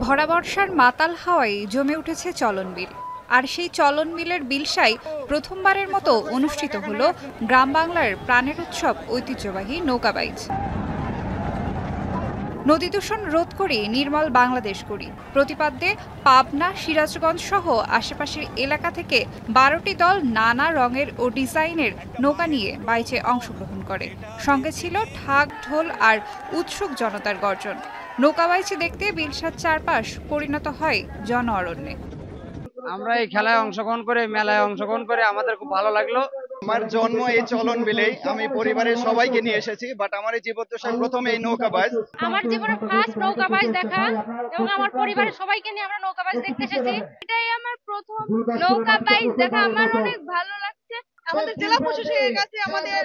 ভরা বর্ষার মাতাল হাওয়ায় জমে উঠেছে চলন বিল। আর সেই চলন বিলের বিলসায় প্রথমবারের মতো অনুষ্ঠিত হলো গ্রাম বাংলার প্রাণের উৎসব ঐতিহ্যবাহী নৌকাবাইজ। নদী দূষণ রোধ করে নির্মল বাংলাদেশ করি প্রতিপাদ্যে পাবনা, সিরাজগঞ্জ সহ আশেপাশের এলাকা থেকে ১২টি দল নানা রঙের ও ডিজাইনের নৌকা নিয়ে বাইচে অংশগ্রহণ করে। সঙ্গে ছিল ঢাক, ঢোল আর উৎসুক জনতার গর্জন। নৌকাবাইচে দেখতে বিলসার চারপাশ পরিণত হয় জন অরণ্যে। আমরা এই খেলায় অংশগ্রহণ করে, মেলায় অংশগ্রহণ করে আমাদের খুব ভালো লাগলো। আমার জন্ম এই চলন বিলেই, আমি পরিবারের সবাইকে নিয়ে এসেছি, বাট আমার এই জীবদ্দশায় প্রথম এই নৌকাবাজ। আমার জীবনে ফার্স্ট নৌকাবাজ দেখা এবং আমার পরিবারের সবাইকে নিয়ে আমরা নৌকাবাজ দেখতে এসেছি। এটাই আমার প্রথম নৌকাবাজ দেখা, আমার অনেক ভালো লাগছে। আমাদের জেলা প্রশাসকের কাছে আমাদের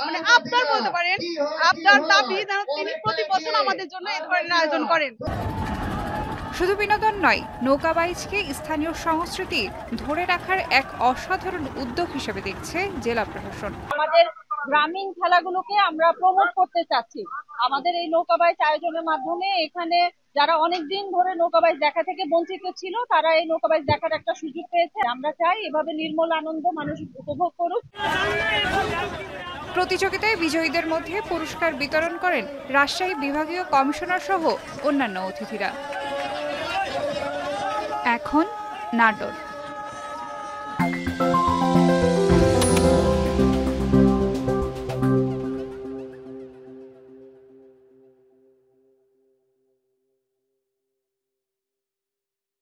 মানে আবদার বলতে পারেন, আবদার দাবি যেন তিনি প্রতি বছর আমাদের জন্য এই ধরনের আয়োজন করেন। শুধু বিনোদন নয়, নৌকাবাইজকে স্থানীয় সংস্কৃতি ধরে রাখার এক অসাধারণ উদ্যোগ হিসেবে দেখছে জেলা প্রশাসন। আমাদের গ্রামীণ খেলাগুলোকে আমরা প্রমোট করতে চাচ্ছি। আমাদের এই নৌকাবাইজ আয়োজনের মাধ্যমে এখানে যারা অনেকদিন ধরে নৌকাবাইজ দেখা থেকে বঞ্চিত ছিল, তারা এই নৌকাবাইজ দেখার একটা সুযোগ পেয়েছে। আমরা চাই এভাবে নির্মল আনন্দ মানুষ উপভোগ করুক। প্রতিযোগিতায় বিজয়ীদের মধ্যে পুরস্কার বিতরণ করেন রাজশাহী বিভাগীয় কমিশনার সহ অন্যান্য অতিথিরা। এখন নাটোর।